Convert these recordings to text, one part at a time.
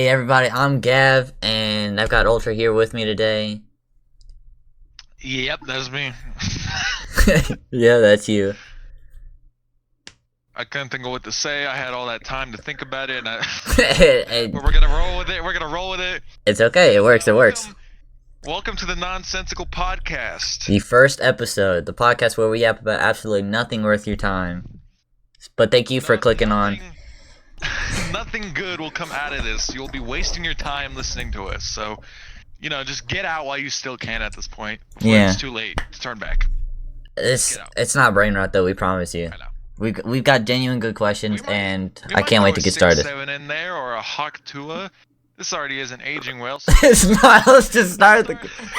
everybody, I'm Gav, and I've got Ultra here with me today. Yep, that's me. Yeah, that's you. I couldn't think of what to say. I had all that time to think about it, Hey, but we're gonna roll with it. We're gonna roll with it. it's okay, it works, it works. Welcome to the Nonsensical podcast. The first episode, the podcast where we yap about absolutely nothing worth your time. But thank you for clicking on. Nothing good will come out of this. You'll be wasting your time listening to us. So, just get out while you still can at this point. Before Yeah. it's too late to turn back. It's not brain rot though, we promise you. I know. We've got genuine good questions, and We I might can't wait throw to a get started. 6-7 in there or a Hawk Tua. This already isn't aging well. It's not. Let's just start the question.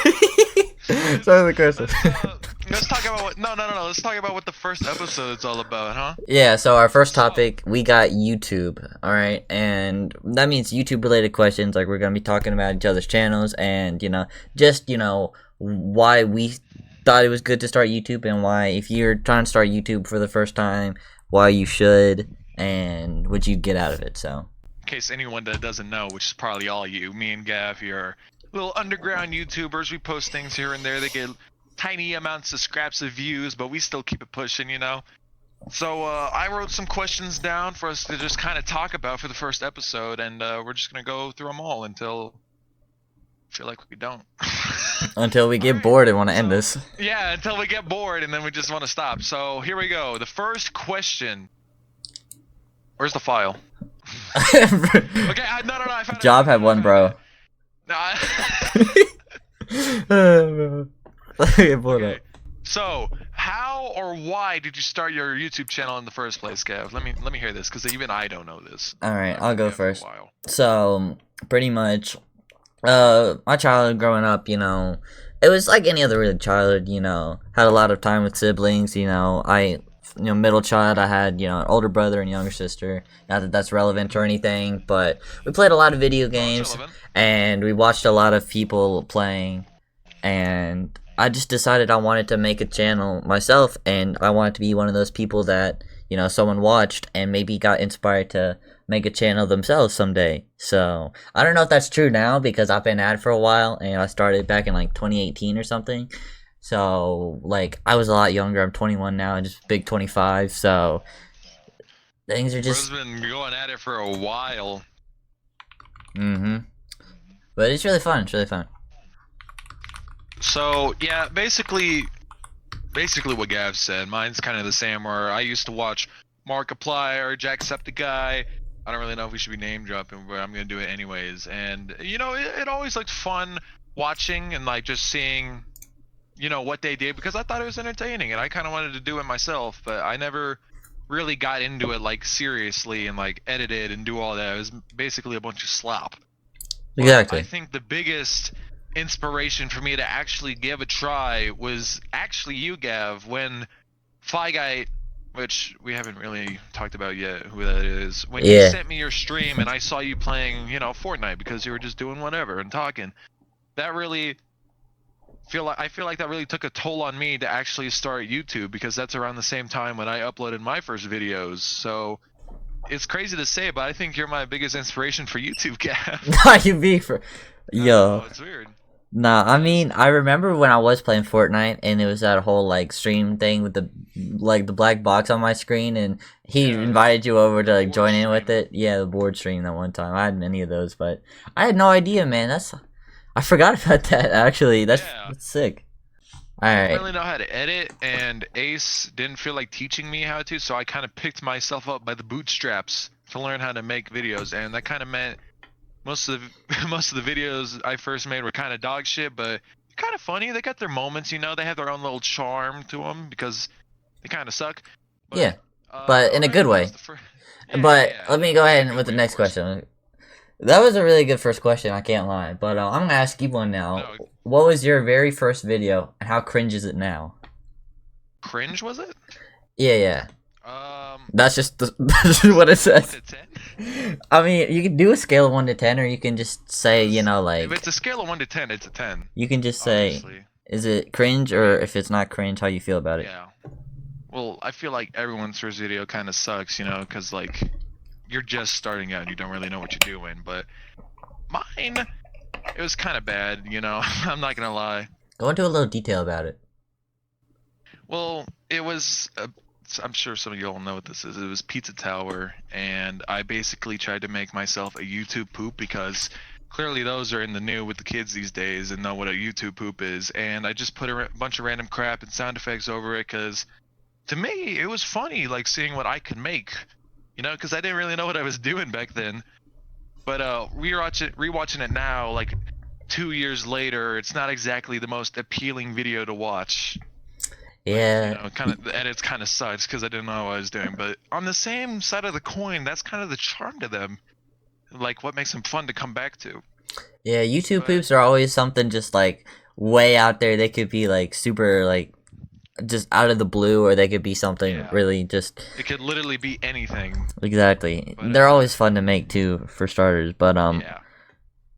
Let's talk about what. No. Let's talk about what the first episode's all about, huh? Yeah, so our first topic, we got YouTube, alright? And that means YouTube-related questions, like we're going to be talking about each other's channels and, why we thought it was good to start YouTube and why, if you're trying to start YouTube for the first time, why you should and what you'd get out of it, so. In case anyone that doesn't know, which is probably all you, me and Gav here are little underground YouTubers. We post things here and there. They get tiny amounts of scraps of views, but we still keep it pushing, So I wrote some questions down for us to just kind of talk about for the first episode, and we're just going to go through them all until I feel like we don't. Until we get bored and want to end this. Yeah, until we get bored and then we just want to stop. So here we go. The first question. Where's the file? Okay, no, I found Job it. had one, bro. No, Get bored okay. up. So, how or why did you start your YouTube channel in the first place, Gav? Let me hear this, because even I don't know this. Alright, I'll go first. For a while. So, pretty much, my childhood growing up, it was like any other really childhood, had a lot of time with siblings, middle child, I had, an older brother and younger sister, not that that's relevant or anything, but we played a lot of video games, and we watched a lot of people playing, and I just decided I wanted to make a channel myself, and I wanted to be one of those people that, someone watched and maybe got inspired to make a channel themselves someday. So, I don't know if that's true now because I've been at it for a while, and I started back in, 2018 or something. So, I was a lot younger. I'm 21 now, and just big 25, so things are just... Bro's been going at it for a while. But it's really fun, So, yeah, basically what Gav said. Mine's kind of the same, where I used to watch Markiplier, Jacksepticeye. I don't really know if we should be name dropping, but I'm going to do it anyways. And, it always looked fun watching and, just seeing, what they did, because I thought it was entertaining, and I kind of wanted to do it myself, but I never really got into it, seriously, and, edit it and do all that. It was basically a bunch of slop. Exactly. But I think the biggest inspiration for me to actually give a try was actually you, Gav, when Fi Guy, which we haven't really talked about yet who that is, when you sent me your stream and I saw you playing, Fortnite, because you were just doing whatever and talking. That really I feel like that really took a toll on me to actually start YouTube, because that's around the same time when I uploaded my first videos. So it's crazy to say, but I think you're my biggest inspiration for YouTube, Gav. Nah, you be for... Yo. It's weird. Nah, I mean, I remember when I was playing Fortnite, and it was that whole, stream thing with the black box on my screen, and he invited you over to, join in with it. Yeah, the board stream that one time. I had many of those, but I had no idea, man. I forgot about that, actually. That's sick. Alright. I didn't really know how to edit, and Ace didn't feel like teaching me how to, so I kind of picked myself up by the bootstraps to learn how to make videos, and that kind of meant most of the videos I first made were kind of dog shit, but kind of funny. They got their moments, they have their own little charm to them, because they kind of suck. But, yeah, but in a good way. Let me go ahead with the next question. That was a really good first question, I can't lie. But I'm gonna ask you one now. No. What was your very first video, and how cringe is it now? Cringe, was it? Yeah. That's just what it says. 1 to 10? I mean, you can do a scale of 1 to 10, or you can just say, If it's a scale of 1 to 10, it's a 10. You can just say, obviously. Is it cringe, or if it's not cringe, how you feel about it? Yeah. Well, I feel like everyone's first video kind of sucks, because, you're just starting out and you don't really know what you're doing. But Mine, it was kind of bad, you know. I'm not gonna lie. Go into a little detail about it. Well, it was. I'm sure some of you all know what this is. It was Pizza Tower, and I basically tried to make myself a YouTube poop because clearly those are in the new with the kids these days and know what a YouTube poop is. And I just put a bunch of random crap and sound effects over it because to me it was funny, like seeing what I could make, you know, because I didn't really know what I was doing back then. But rewatching it now, like 2 years later, it's not exactly the most appealing video to watch. Like, you Yeah, know, kind of the edits kind of sucks because I didn't know what I was doing. But on the same side of the coin, that's kind of the charm to them. Like what makes them fun to come back to. yeah. YouTube But poops are always something just like way out there. They could be like super like just out of the blue, or they could be something yeah, really just it could literally be anything. exactly. But They're always fun to make too, for starters. But yeah,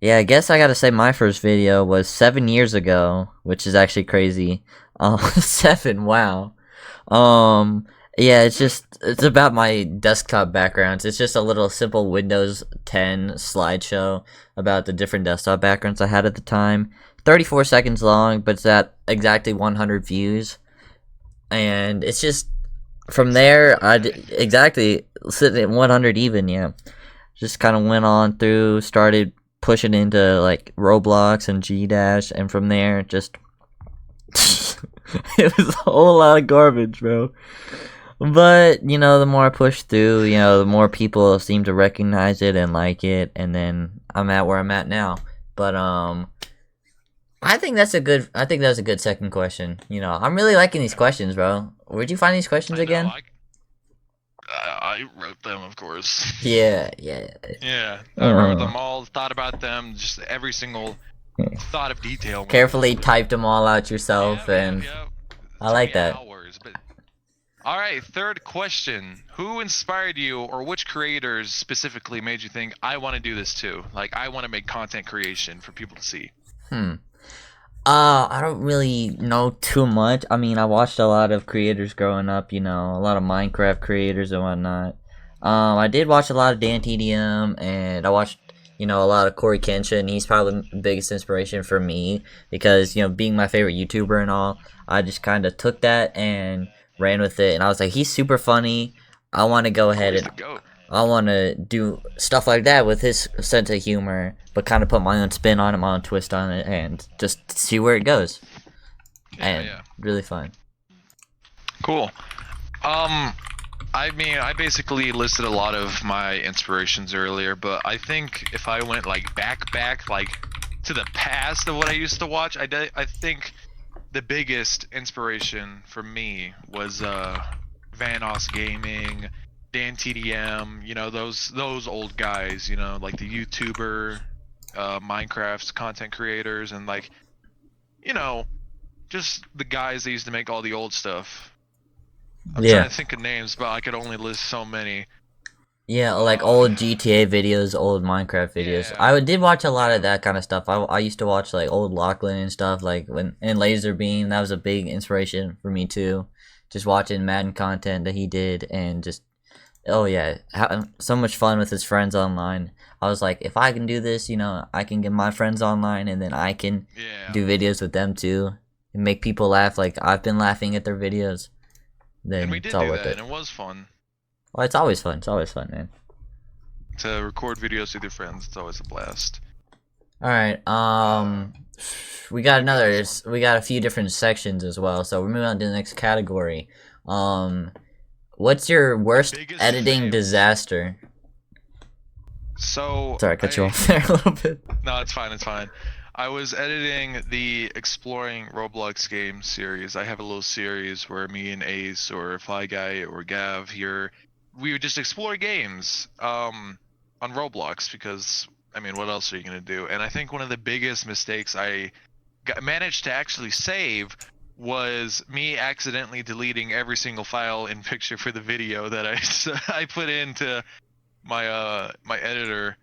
yeah, I guess I gotta say my first video was 7 years ago, which is actually crazy. 7, wow. Um, yeah, it's about my desktop backgrounds. It's just a little simple Windows 10 slideshow about the different desktop backgrounds I had at the time. 34 seconds long, but it's at exactly 100 views. And it's just from there, exactly sitting at 100 even, yeah. Just kind of went on through, started pushing into like Roblox and G Dash, and from there, just it was a whole lot of garbage, bro. But you know, the more I push through, you know, the more people seem to recognize it and like it, and then I'm at where I'm at now. But I think that's a good. I think that's a good second question. You know, I'm really liking these questions, bro. Where'd you find these questions I know. again? I wrote them, of course. Yeah, yeah. Yeah, I wrote Uh, them all, thought about them, just every single thought of detail went carefully into it. typed them all out yourself, Yep, yep, and yep. I It took like me that. hours, but all right. Third question: who inspired you, or which creators specifically made you think I want to do this too? Like I want to make content creation for people to see. Hmm. I don't really know too much. I mean, I watched a lot of creators growing up, you know, a lot of Minecraft creators and whatnot. I did watch a lot of Dan TDM, and I watched, you know, a lot of Corey Kenshin. He's probably the biggest inspiration for me because, you know, being my favorite YouTuber and all, I just kind of took that and ran with it. And I was like, he's super funny. I want to go ahead Corey's and the goat. I want to do stuff like that with his sense of humor, but kind of put my own spin on it, my own twist on it, and just see where it goes. Yeah, And yeah. really fun. Cool. I mean, I basically listed a lot of my inspirations earlier, but I think if I went like back, like to the past of what I used to watch, I think the biggest inspiration for me was Vanos Gaming, Dan TDM, you know, those old guys, you know, like the YouTuber, Minecraft content creators, and like, you know, just the guys that used to make all the old stuff. I'm trying Yeah. to think of names, but I could only list so many. Yeah, like Uh, old GTA videos, old Minecraft videos. yeah, Did watch a lot yeah, of that kind of stuff. I used to watch like old Lachlan and stuff, like when and Laserbeam. That was a big inspiration for me too. Just watching Madden content that he did, and just oh yeah, having so much fun with his friends online. I was like, if I can do this, you know, I can get my friends online, and then I can yeah. do videos with them too, and make people laugh like I've been laughing at their videos. And Then we it's did all do worth that, it. and it was fun Well, it's always fun. It's always fun, man. to record videos with your friends. It's always a blast. All right. Uh, We got what would be the another. next one? We got a few different sections as well. So we're moving on to the next category. Um, what's your My worst biggest editing fails. disaster? So Sorry, I cut you I off there a little bit. no, it's fine. It's fine. I was editing the Exploring Roblox game series. I have a little series where me and Ace or Fly Guy or Gav here, we would just explore games on Roblox because I mean, what else are you gonna do? And I think one of the biggest mistakes managed to actually save was me accidentally deleting every single file in picture for the video that I put into my editor.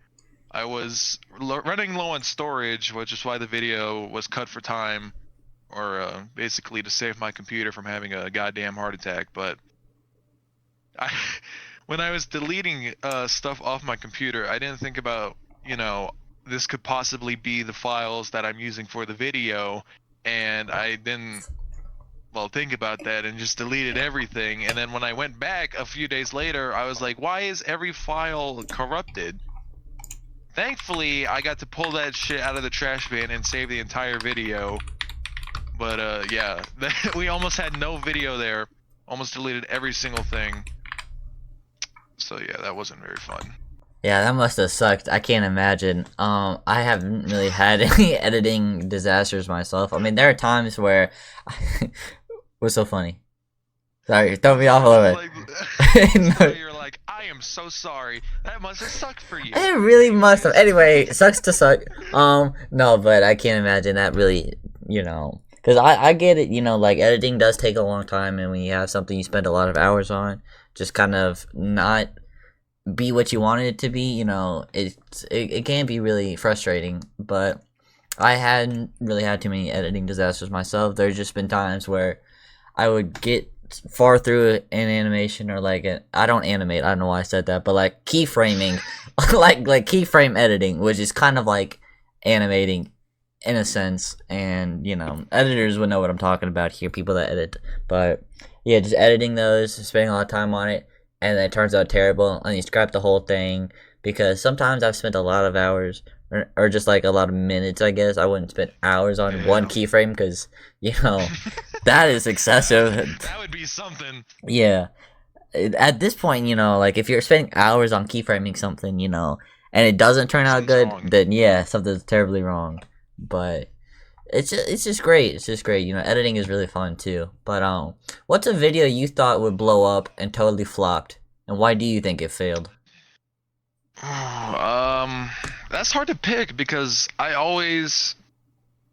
I was running low on storage, which is why the video was cut for time, or basically to save my computer from having a goddamn heart attack. But I, when I was deleting stuff off my computer, I didn't think about, you know, this could possibly be the files that I'm using for the video, and I didn't think about that and just deleted everything. And then when I went back a few days later, I was like, why is every file corrupted? Thankfully, I got to pull that shit out of the trash bin and save the entire video. But yeah, we almost had no video there. Almost deleted every single thing. So yeah, that wasn't very fun. Yeah, that must have sucked. I can't imagine. I haven't really had any editing disasters myself. I mean, there are times where what's so funny? Sorry, throw me off a little bit. No. You're like, I am so sorry. That must have sucked for you. It really must have. Anyway, sucks to suck. No, but I can't imagine that really, because I get it, like editing does take a long time, and when you have something you spend a lot of hours on, just kind of not be what you wanted it to be, it can be really frustrating. But I hadn't really had too many editing disasters myself. There's just been times where I would get far through an animation, or I don't animate, I don't know why I said that, but like keyframing, like keyframe editing, which is kind of like animating in a sense, and editors would know what I'm talking about here, people that edit. But yeah, just editing those, spending a lot of time on it, and then it turns out terrible, and you scrap the whole thing, because sometimes I've spent a lot of hours, or just like a lot of minutes, I guess. I wouldn't spend hours on one keyframe, because, that is excessive. That would be something. Yeah. At this point, like if you're spending hours on keyframing something, and it doesn't turn out good, then yeah, something's terribly wrong. But it's just great. It's just great. Editing is really fun too. But what's a video you thought would blow up and totally flopped, and why do you think it failed? That's hard to pick, because I always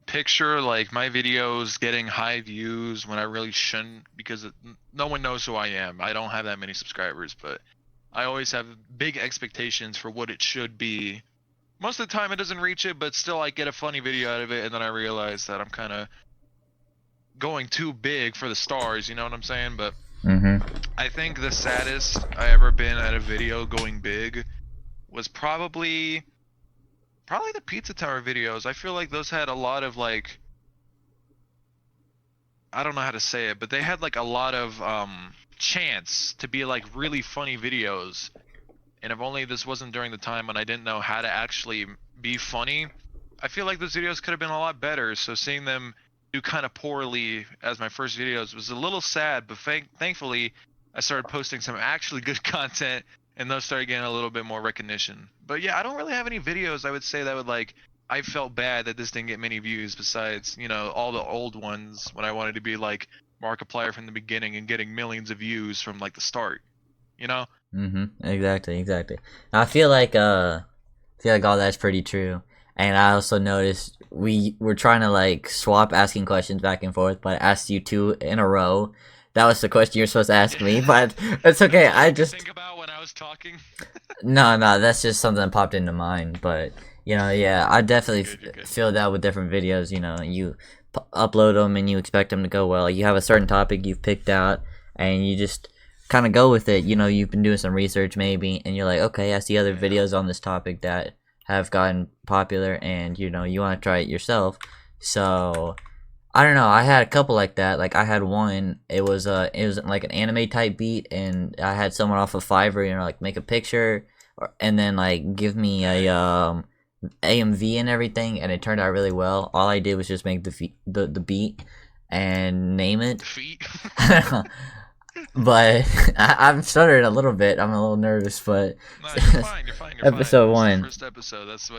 picture like my videos getting high views when I really shouldn't, because no one knows who I am. I don't have that many subscribers, but I always have big expectations for what it should be. Most of the time it doesn't reach it, but still I get a funny video out of it, and then I realize that I'm kind of going too big for the stars, you know what I'm saying? But I think the saddest I ever been at a video going big was probably the Pizza Tower videos. I feel like those had a lot of like, I don't know how to say it, but they had like a lot of chance to be like really funny videos. And if only this wasn't during the time when I didn't know how to actually be funny, I feel like those videos could have been a lot better. So seeing them do kind of poorly as my first videos was a little sad, but thankfully I started posting some actually good content, and those started getting a little bit more recognition. But yeah, I don't really have any videos I would say that would like, I felt bad that this didn't get many views, besides, all the old ones when I wanted to be like Markiplier from the beginning and getting millions of views from like the start, Exactly. I feel like all that's pretty true. And I also noticed we were trying to like swap asking questions back and forth, but I asked you two in a row. That was the question you're supposed to ask me, but it's okay. I just think about when I was talking. No, that's just something that popped into mind. But yeah, I definitely feel that with different videos. You upload them and you expect them to go well. You have a certain topic you've picked out, and you just kind of go with it. You've been doing some research maybe, and you're like, okay, I see other videos on this topic that have gotten popular, and you want to try it yourself. So I don't know, I had a couple like that. Like I had one, it was like an anime type beat, and I had someone off of Fiverr, like make a picture and then like give me a AMV and everything, and it turned out really well. All I did was just make the beat and name it. But I'm stuttering a little bit. I'm a little nervous, but no, you're fine. You're episode fine. 1. First episode. That's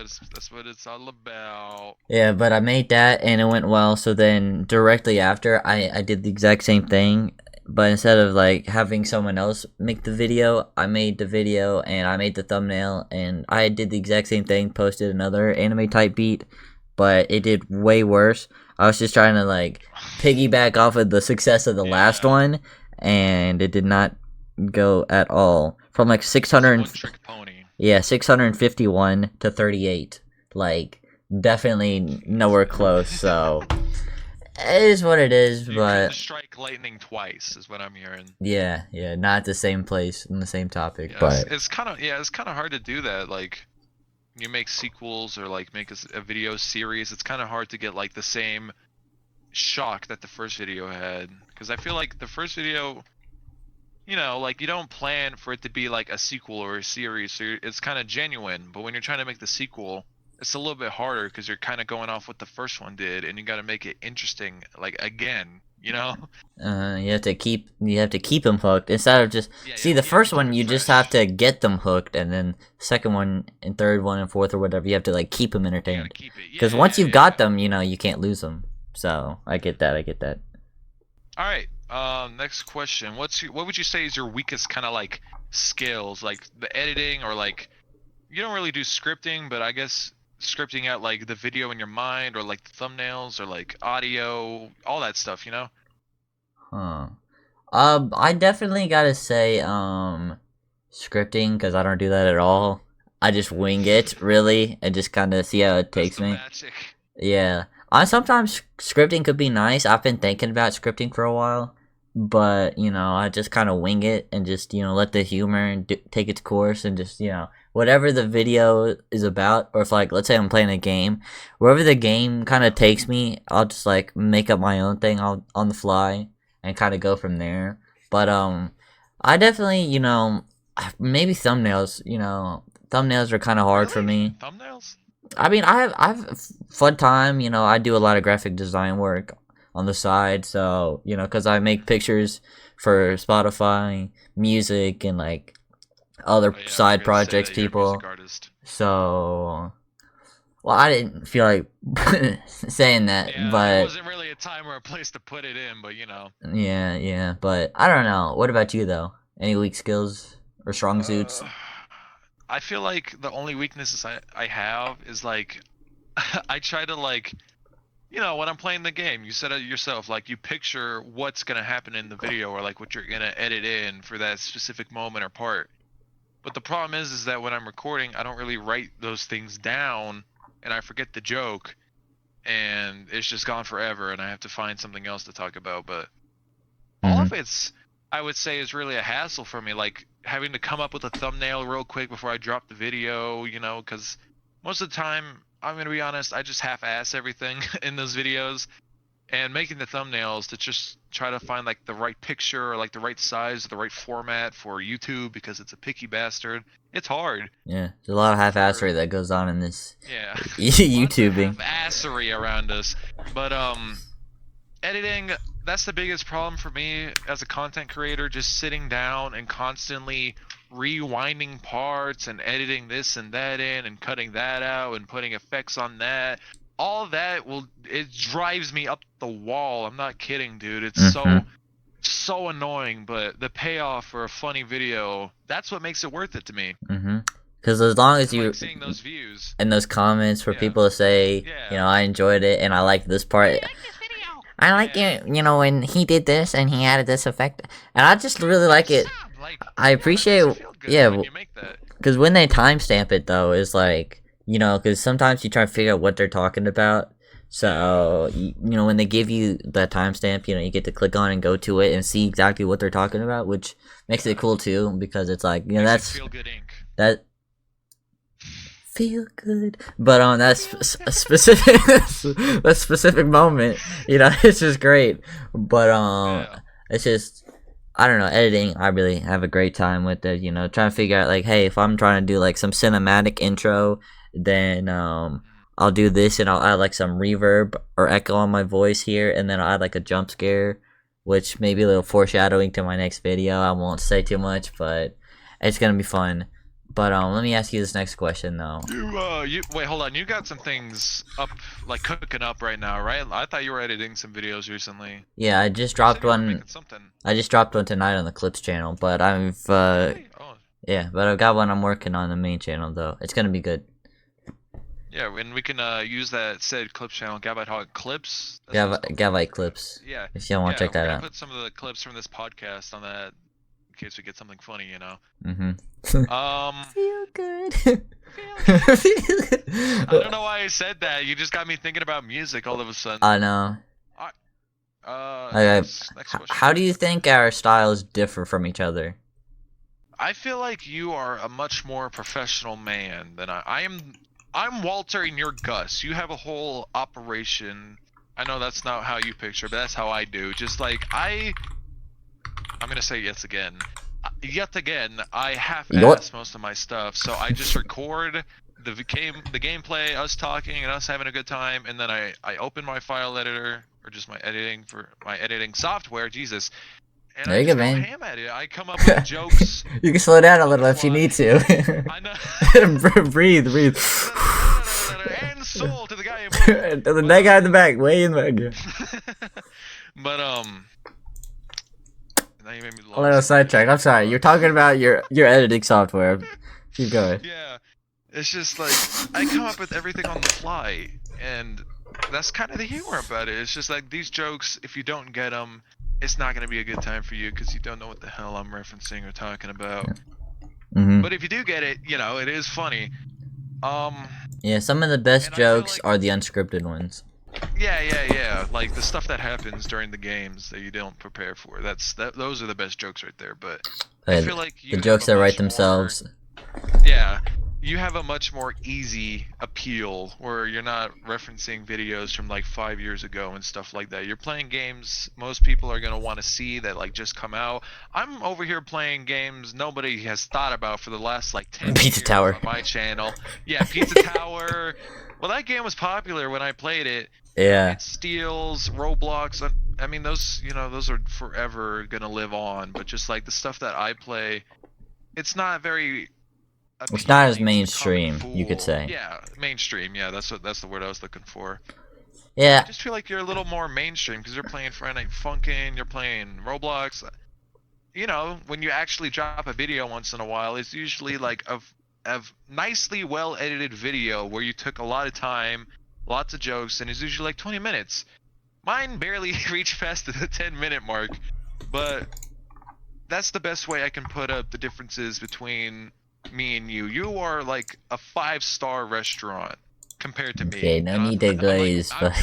what it's all about. Yeah, but I made that and it went well. So then directly after, I did the exact same thing, but instead of like having someone else make the video, I made the video and I made the thumbnail, and I did the exact same thing. Posted another anime type beat, but it did way worse. I was just trying to like piggyback off of the success of the last one, and it did not go at all. From like 600 trick pony. Yeah, 651 to 38. Like definitely nowhere close. So it is what it is. But strike lightning twice is what I'm hearing. Yeah, not the same place in the same topic. Yeah, but it's kind of hard to do that. Like you make sequels or like make a video series, it's kind of hard to get like the same shock that the first video had. Because I feel like the first video, you know, like you don't plan for it to be like a sequel or a series, so it's kind of genuine. But when you're trying to make the sequel, it's a little bit harder because you're kind of going off what the first one did, and you got to make it interesting, like again, you know? You have to keep them hooked instead of just Yeah, see the first keep one. it You just fresh. have to get them hooked, and then second one and third one and fourth or whatever, you have to like keep them You gotta entertained. keep it. Because Yeah, once yeah, you've got yeah. them, you can't lose them. So I get that. I get that. All right. Next question. What would you say is your weakest kind of like skills, like the editing or like you don't really do scripting, but I guess scripting out like the video in your mind or like the thumbnails or like audio, all that stuff, you know? Huh. I definitely gotta say, scripting, because I don't do that at all. I just wing it, really, and just kind of see how it That's takes the me. magic. Yeah. I sometimes scripting could be nice. I've been thinking about scripting for a while, but I just kind of wing it and just let the humor take its course and just whatever the video is about, or if like let's say I'm playing a game, wherever the game kind of takes me, I'll just like make up my own thing on the fly and kind of go from there. But I definitely maybe thumbnails. Thumbnails are kind of hard for Really? me. Thumbnails? I mean, I have fun time. I do a lot of graphic design work on the side, so because I make pictures for Spotify, music, and like other Oh yeah, I side forgot to say projects. that you're a music People, artist. so well, I didn't feel like saying that, Yeah, there but wasn't really a time or a place to put it in, but you know. yeah, yeah. But I don't know. What about you though? Any weak skills or strong suits? Uh, I feel like the only weaknesses I have is like I try to like when I'm playing the game, you said it yourself, like you picture what's gonna happen in the video or like what you're gonna edit in for that specific moment or part. But the problem is that when I'm recording, I don't really write those things down, and I forget the joke, and it's just gone forever, and I have to find something else to talk about. But all Mm-hmm. of it's, I would say, is really a hassle for me, like having to come up with a thumbnail real quick before I drop the video, because most of the time, I'm gonna be honest, I just half-ass everything in those videos, and making the thumbnails to just try to find like the right picture or like the right size, the right format for YouTube because it's a picky bastard. It's hard Yeah, there's a lot of for half-assery that goes on in this yeah, lots of YouTubing. half-assery around us, but editing, that's the biggest problem for me as a content creator, just sitting down and constantly rewinding parts and editing this and that in and cutting that out and putting effects on that. All that it drives me up the wall. I'm not kidding, dude. It's Mm-hmm. so annoying, but the payoff for a funny video, that's what makes it worth it to me. Mm-hmm. Because as long as And like you seeing those views. in those comments for Yeah. people to say, Yeah. I enjoyed it and I like this part. I like Yeah. it, when he did this and he added this effect, and I just really like it. Like, I yeah, that appreciate, makes you feel good yeah, when you make that. because when they timestamp it though, is like, because sometimes you try to figure out what they're talking about. So when they give you that timestamp, you get to click on and go to it and see exactly what they're talking about, which makes it cool too, because it's like Makes it that's feel good ink. that feel good, but that's a specific that specific moment, it's just great. But Yeah. it's just, I don't know, editing, I really have a great time with it, trying to figure out like, hey, if I'm trying to do like some cinematic intro, then I'll do this and I'll add like some reverb or echo on my voice here, and then I'll add like a jump scare, which may be a little foreshadowing to my next video. I won't say too much, but it's gonna be fun. But let me ask you this next question though. You wait, hold on. You got some things up, like cooking up right now, right? I thought you were editing some videos recently. Yeah, I just You said dropped you were one. making something. I just dropped one tonight on the Clips channel, but Really? Oh, yeah, but I've got one I'm working on the main channel though. It's gonna be good. yeah. And we can use that said clips channel, Gavite Hog Clips. That's what Gav it's called. Gavite Clips. Yeah. If y'all want to Yeah. check We're that gonna out. put some of the clips from this podcast on that in case we get something funny, Mhm. Feel good. I don't know why I said that. You just got me thinking about music all of a sudden. I know. Okay. Next question. How do you think our styles differ from each other? I feel like you are a much more professional man than I am. I'm Walter and you're Gus. You have a whole operation. I know that's not how you picture, but that's how I do. Just like I'm gonna say yet again, I half-ass most of my stuff. So I just record the gameplay, us talking and us having a good time, and then I open my file editor or just my editing software. Jesus. And There I you just go, go man. ham at it. I come up with jokes. You can slow down a little if you Fly. need to. I know. breathe. And soul to the guy in blue. That guy in the back, way in the back. But now you made me A little sidetrack. I'm sorry. You're talking about your editing software. Keep going. Yeah, it's just like I come up with everything on the fly, and that's kind of the humor about it. It's just like these jokes. If you don't get them, it's not gonna be a good time for you because you don't know what the hell I'm referencing or talking about. Mm-hmm. But if you do get it, you know it is funny. Yeah, some of the best And I feel jokes like- are the unscripted ones. Yeah. Like the stuff that happens during the games that you don't prepare for. Those are the best jokes right there. But I feel like you the have jokes a that write much more- themselves. Yeah, you have a much more easy appeal where you're not referencing videos from like 5 years ago and stuff like that. You're playing games most people are gonna want to see that like just come out. I'm over here playing games nobody has thought about for the last like 10 Pizza years Tower. on my channel. Yeah, Pizza Tower. Well, that game was popular when I played it. Yeah. It steals, Roblox. I mean, those are forever gonna live on. But just like the stuff that I play, it's not very. It's not as appealing to mainstream, common you could fool. say. Yeah, mainstream. Yeah, that's the word I was looking for. Yeah. I just feel like you're a little more mainstream because you're playing Friday Night Funkin', you're playing Roblox. You know, when you actually drop a video once in a while, it's usually like a nicely well edited video where you took a lot of time, lots of jokes, and it's usually like 20 minutes. Mine barely reached past the 10-minute mark, but that's the best way I can put up the differences between me and you. You are like a 5-star restaurant compared to me. Okay, no You know, need to glaze, I'm but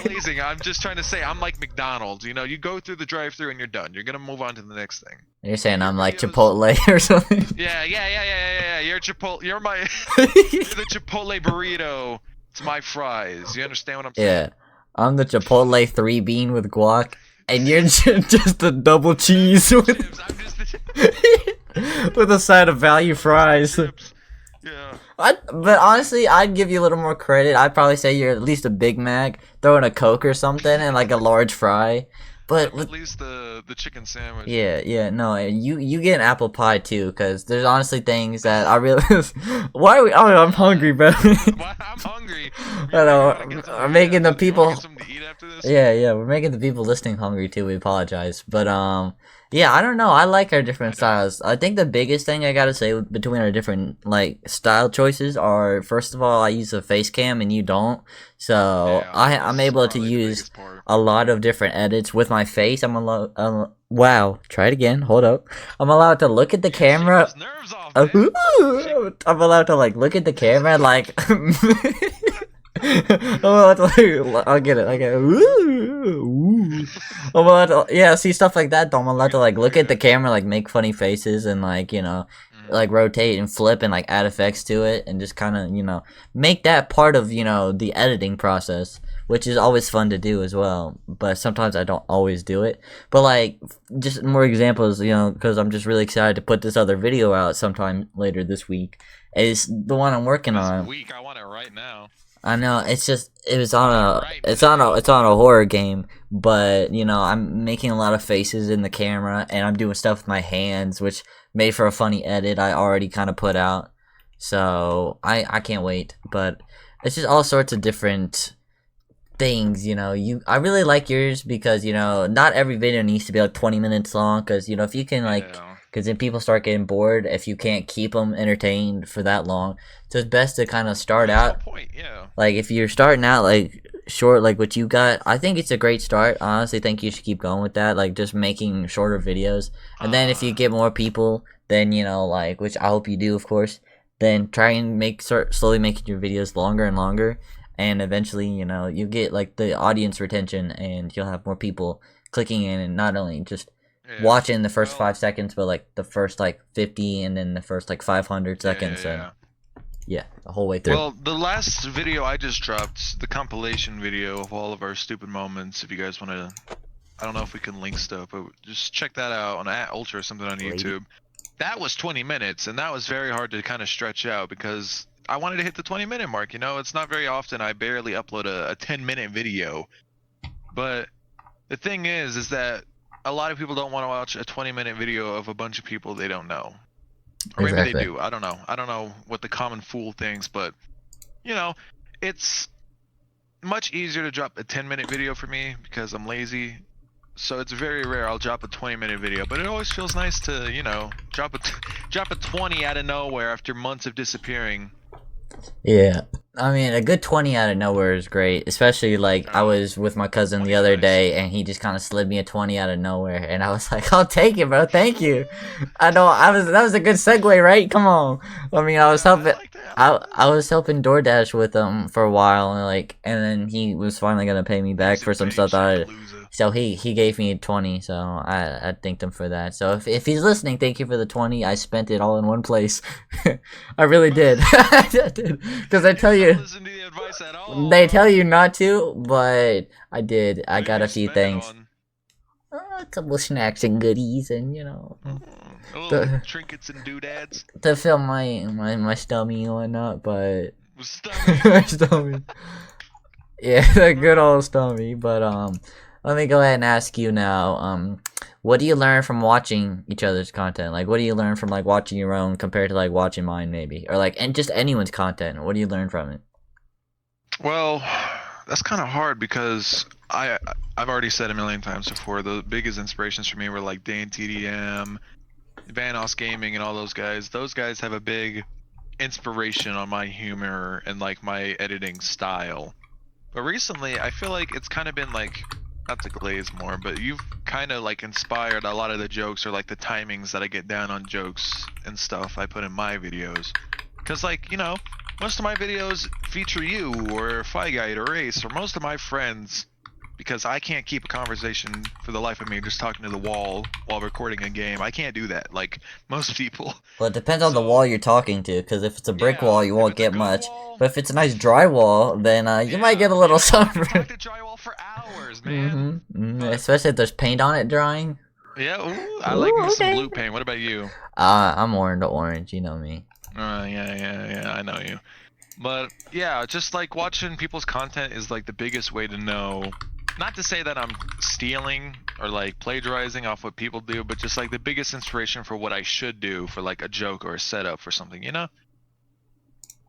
glazing. I'm just trying to say I'm like McDonald's. You know, you go through the drive-through and you're done. You're gonna move on to the next thing. you're saying I'm like videos- Chipotle or something. Yeah. You're Chipotle. You're the Chipotle burrito. It's my fries. You understand what I'm saying? Yeah, I'm the Chipotle 3-bean with guac, and you're just the double cheese with I'm just the with a side of value fries. chips. Yeah. But honestly, I'd give you a little more credit. I'd probably say you're at least a Big Mac, throw in a Coke or something, and like a large fry. But At least the chicken sandwich. yeah, no, you get an apple pie too, because there's honestly things that I really. Why are we? Oh, I'm hungry, bro. Well, I'm hungry. I know, You wanna get something I'm to making eat? the You wanna people- get something to eat after this? Yeah, we're making the people listening hungry too. We apologize, but yeah, I don't know. I like our different styles. I think the biggest thing I gotta say between our different like style choices are, first of all, I use a face cam and you don't, so Yeah, I'm that's able to probably the use biggest part. a lot of different edits with my face. Wow, try it again. Hold up. I'm allowed to look at the camera. Shake those nerves off, man. Ooh, I'm allowed to like look at the camera like. I'm allowed to like, I'll get it. Ooh. I'm allowed to, yeah, see stuff like that. Though I'm allowed to like look at the camera, like make funny faces and like like rotate and flip and like add effects to it and just kind of make that part of the editing process, which is always fun to do as well. But sometimes I don't always do it. But like just more examples, because I'm just really excited to put this other video out sometime later this week. Is the one I'm working on. This week, I want it right now. I know, it's on a horror game, but I'm making a lot of faces in the camera and I'm doing stuff with my hands, which made for a funny edit I already kind of put out. So I can't wait, but it's just all sorts of different things. I really like yours because not every video needs to be like 20 minutes long, because if you can like Yeah. because then people start getting bored if you can't keep them entertained for that long. So it's best to kind of start out. That's the point, yeah. Like, if you're starting out, like, short, like what you got, I think it's a great start. I honestly think you should keep going with that, like, just making shorter videos. And then if you get more people, then, like, which I hope you do, of course, then try and start slowly making your videos longer and longer. And eventually, you get, like, the audience retention, and you'll have more people clicking in and not only just Yeah. watching the first Well, 5 seconds, but like the first like 50 and then the first like 500 yeah, yeah, seconds, and yeah. yeah, the whole way through. Well, the last video I just dropped, the compilation video of all of our stupid moments. If you guys want to, I don't know if we can link stuff, but just check that out on @Ultra or something on Lady. YouTube. That was 20 minutes, and that was very hard to kind of stretch out because I wanted to hit the 20-minute mark. You know, it's not very often I barely upload a 10-minute video. But the thing is that a lot of people don't want to watch a 20-minute video of a bunch of people they don't know. Or maybe they Exactly. do. I don't know. I don't know what the common fool thinks, but you know, it's much easier to drop a 10-minute video for me because I'm lazy. So it's very rare I'll drop a 20-minute video, but it always feels nice to, you know, drop a 20 out of nowhere after months of disappearing. Yeah. I mean, a good 20 out of nowhere is great, especially like I was with my cousin the 20's other nice. day and he just kind of slid me a 20 out of nowhere and I was like, "I'll take it, bro. Thank you." I know that was a good segue, right? Come on. I mean, I was Yeah, I helping like that. I was helping DoorDash with him for a while and then he was finally going to pay me back He's a for some big stuff that I, loser. so he gave me 20, so I thanked him for that. So if he's listening, thank you for the 20. I spent it all in one place. I really did. I did. Cuz I tell Don't you, listen to the advice at all. they tell you not to, but I did. I What did got you a few spend it things. on? A couple snacks and goodies and A little the trinkets and doodads. to fill my stomach and whatnot, but Stomach. my stomach. Yeah, the good old stomach. But let me go ahead and ask you now. What do you learn from watching each other's content? Like, what do you learn from like watching your own compared to like watching mine, maybe, or like and just anyone's content? What do you learn from it? Well, that's kind of hard because I've already said a million times before. The biggest inspirations for me were like Dan TDM, Vanos Gaming, and all those guys. Those guys have a big inspiration on my humor and like my editing style. But recently, I feel like it's kind of been like, not to glaze more, but you've kind of like inspired a lot of the jokes or like the timings that I get down on jokes and stuff I put in my videos. Cause like, you know, most of my videos feature you or Fi Guy or Ace or most of my friends, because I can't keep a conversation for the life of me just talking to the wall while recording a game. I can't do that like most people. Well, it depends on the So, wall you're talking to, because if it's a brick yeah, wall, you if won't it's a get good much. wall, But if it's a nice drywall, then you might get a little I can something. talk to drywall for hours, man. But Especially if there's paint on it drying. yeah, ooh, I like me some blue paint. What about you? I'm more into orange, you know me. Yeah, I know you. But yeah, just like watching people's content is like the biggest way to know. Not to say that I'm stealing or like plagiarizing off what people do, but just like the biggest inspiration for what I should do for like a joke or a setup for something, you know?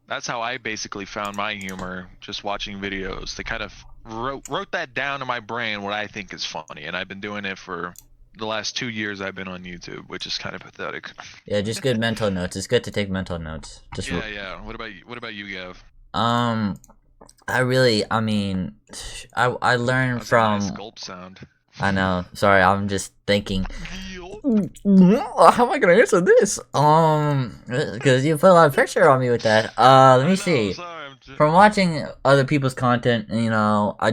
That's how I basically found my humor, just watching videos. They kind of wrote that down in my brain what I think is funny, and I've been doing it for the last 2 years I've been on YouTube, which is kind of pathetic. Yeah, just good mental notes. It's good to take mental notes. Just Yeah. What about you? What about you, Gav? um, I mean, I learned That's a from. nice gulp sound. I know. Sorry, I'm just thinking. How am I gonna answer this? Because you put a lot of pressure on me with that. Let me see. Sorry, From watching other people's content, you know, I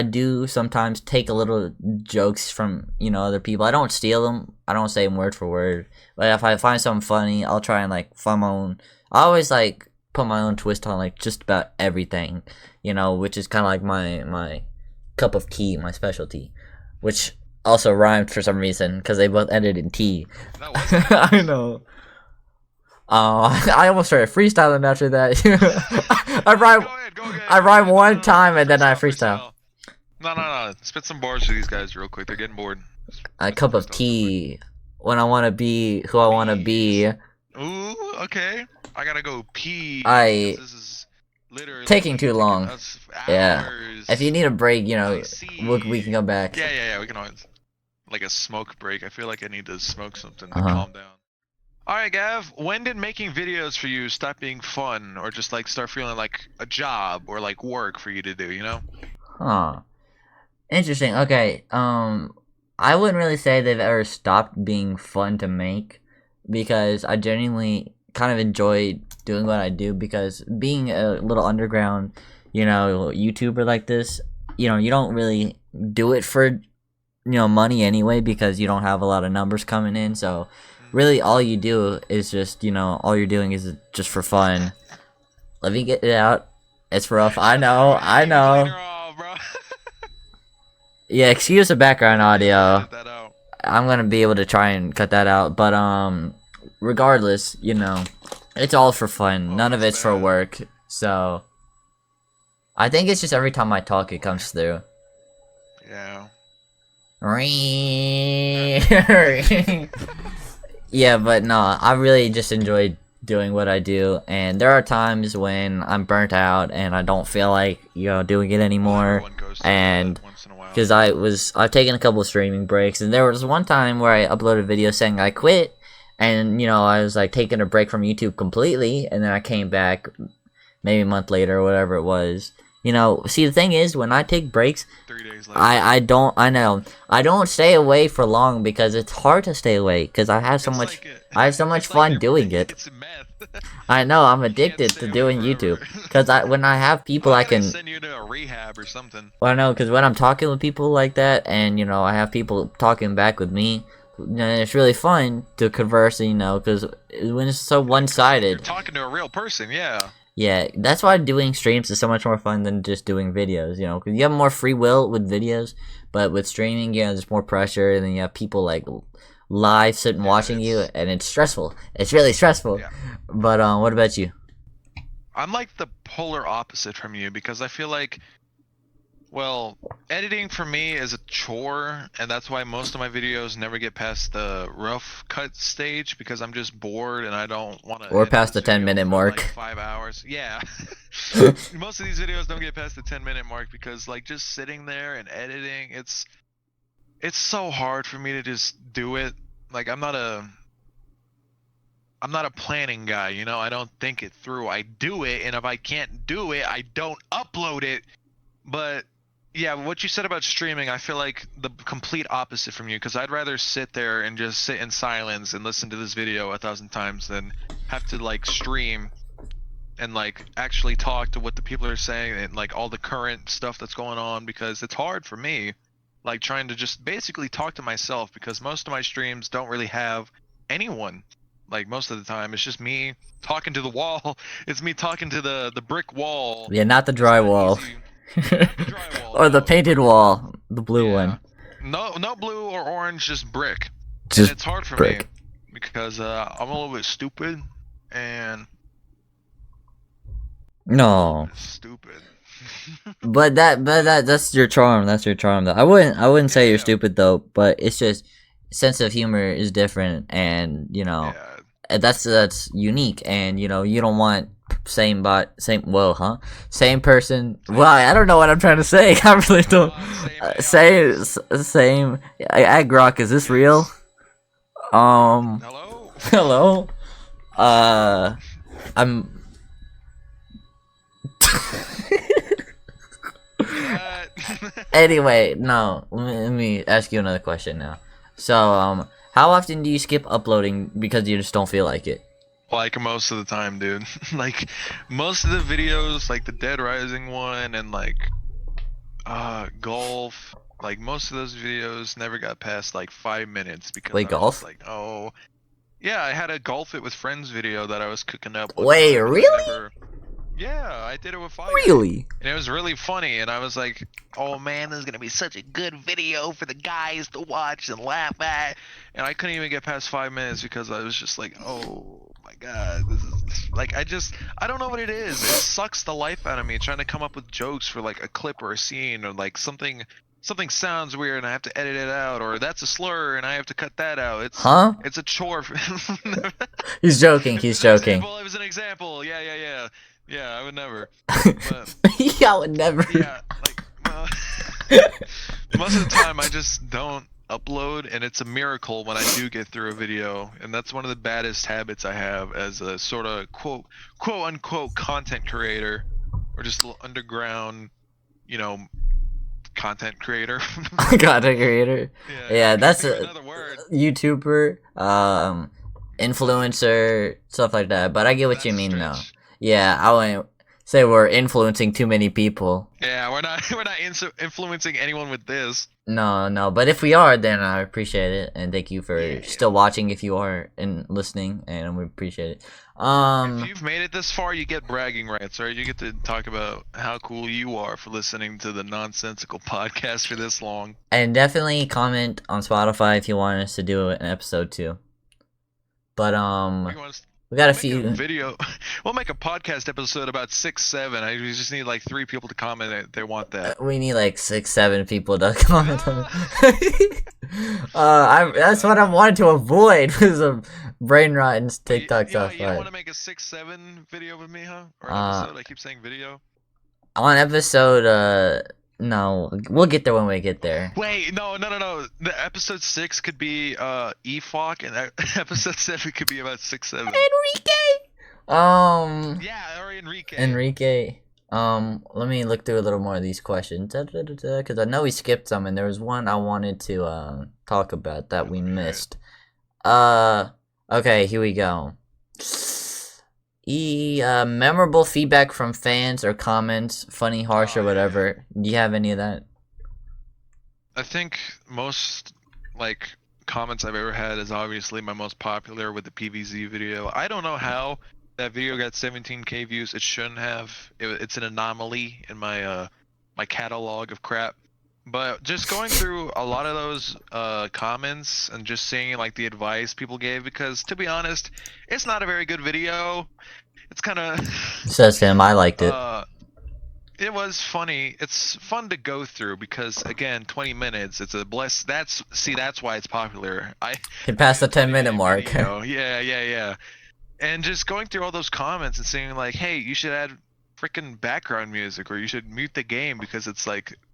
do sometimes take a little jokes from, you know, other people. I don't steal them. I don't say them word for word. But if I find something funny, I'll try and like find my own. I always like put my own twist on like just about everything, you know, which is kind of like my cup of tea, my specialty, which also rhymed for some reason because they both ended in T. That was I know. I almost started freestyling after that. Go ahead. I rhyme one time and then I freestyle. No. Spit some bars for these guys real quick. They're getting bored. A cup of tea when I want to be who I want to be. Ooh, okay. I gotta go pee. This is literally taking too long. us Yeah. hours. If you need a break, you know, I see. we can go back. Yeah. We can always like a smoke break. I feel like I need to smoke something to Uh-huh. calm down. All right, Gav. When did making videos for you stop being fun, or just like start feeling like a job or like work for you to do? You know? Huh. Interesting. Okay. I wouldn't really say they've ever stopped being fun to make because I genuinely kind of enjoy doing what I do because being a little underground, you know, YouTuber like this, you know, you don't really do it for money anyway because you don't have a lot of numbers coming in. So really, all you do is just all you're doing is just for fun. Let me get it out. It's rough. I know. I know. Yeah, excuse the background audio. I'm gonna be able to try and cut that out, but regardless, it's all for fun. None of it's for work. So I think it's just every time I talk, it comes through. Yeah. Yeah, but no, I really just enjoy doing what I do, and there are times when I'm burnt out and I don't feel like doing it anymore. And because I've taken a couple of streaming breaks, and there was one time where I uploaded a video saying I quit, and I was like taking a break from YouTube completely, and then I came back maybe a month later or whatever it was. See, the thing is, when I take breaks, 3 days later. I don't stay away for long because it's hard to stay away because I have so much fun doing it. It's meth. I know, I'm addicted to doing YouTube because when I have people I can send you to a rehab or something. Well, I know, because when I'm talking with people like that, and I have people talking back with me, it's really fun to converse, because when it's so one-sided. You're talking to a real person, yeah. Yeah, that's why doing streams is so much more fun than just doing videos, because you have more free will with videos, but with streaming, there's more pressure, and then you have people like live sitting watching you, and it's stressful. It's really stressful. Yeah. But what about you? I'm like the polar opposite from you because I feel like, editing for me is a chore, and that's why most of my videos never get past the rough cut stage because I'm just bored and I don't want to. Or past the 10-minute mark. Like 5 hours. Yeah. Most of these videos don't get past the 10-minute mark because just sitting there and editing, it's so hard for me to just do it. Like I'm not a planning guy, I don't think it through. I do it, and if I can't do it, I don't upload it. But yeah, what you said about streaming, I feel like the complete opposite from you, because I'd rather sit there and just sit in silence and listen to this video 1,000 times than have to stream and actually talk to what the people are saying and all the current stuff that's going on, because it's hard for me trying to just basically talk to myself, because most of my streams don't really have anyone. Most of the time it's just me talking to the wall. It's me talking to the brick wall. Yeah, not the drywall. Or the painted wall, the blue one. No blue or orange, just brick. Just and it's hard for brick. me because I'm a little bit stupid and no. Stupid. but that's your charm. That's your charm though. I wouldn't say you're stupid though, but it's just sense of humor is different, and that's unique, and you don't want same person. Well, I don't know what I'm trying to say. I really don't. Same. Grok, is this real? Hello. I'm. Anyway, no. Let me ask you another question now. So, how often do you skip uploading because you just don't feel like it? Most of the time, dude. Most of the videos, the Dead Rising one and golf, most of those videos never got past 5 minutes because Play golf? Oh, yeah, I had a golf it with friends video that I was cooking up. Wait, really? Yeah, I did it with Fire. Really? And it was really funny, and I was like, oh man, this is gonna be such a good video for the guys to watch and laugh at. And I couldn't even get past 5 minutes because I was just like, oh my god, this is I don't know what it is. It sucks the life out of me trying to come up with jokes for a clip or a scene, or something sounds weird and I have to edit it out, or that's a slur and I have to cut that out. It's a chore. He's joking. He's joking. It was an example. Yeah, I would never. But, I would never. Yeah, most of the time I just don't upload, and it's a miracle when I do get through a video, and that's one of the baddest habits I have as a sort of quote unquote content creator, or just a little underground, content creator. Content creator. Yeah, that's another word. YouTuber, influencer, stuff like that. But I get what you mean, though. Yeah, I wouldn't say we're influencing too many people. Yeah, we're not influencing anyone with this. No, but if we are, then I appreciate it, and thank you for still watching if you are and listening, and we appreciate it. If you've made it this far, you get bragging rights, right? You get to talk about how cool you are for listening to the Nonsensical podcast for this long. And definitely comment on Spotify if you want us to do an episode too. But we got a few video. We'll make a podcast episode about 6, 7. We just need like 3 people to comment it. They want that. We need like 6, 7 people to comment on it. That's what I wanted to avoid was a brain rot and TikTok stuff. You don't want to make a 6, 7 video with me, huh? Or an episode? I keep saying video. On episode, no, we'll get there when we get there. Wait, no. The episode 6 could be EFOC, and episode 7 could be about 6, 7. Enrique. Yeah, or Enrique. Enrique. Let me look through a little more of these questions, because I know we skipped some, and there was one I wanted to talk about that we missed. Okay, here we go. Memorable feedback from fans or comments, funny, harsh, or whatever. Yeah. Do you have any of that? I think most comments I've ever had is obviously my most popular with the PVZ video. I don't know how that video got 17K views. It shouldn't have. It's an anomaly in my my catalog of crap. But just going through a lot of those comments and just seeing the advice people gave, because to be honest, it's not a very good video. It's kind of says him. I liked it. It was funny. It's fun to go through because again, 20 minutes. It's a bless. That's why it's popular. It passed the 10-minute mark. Yeah. And just going through all those comments and saying hey, you should add freaking background music, or you should mute the game because it's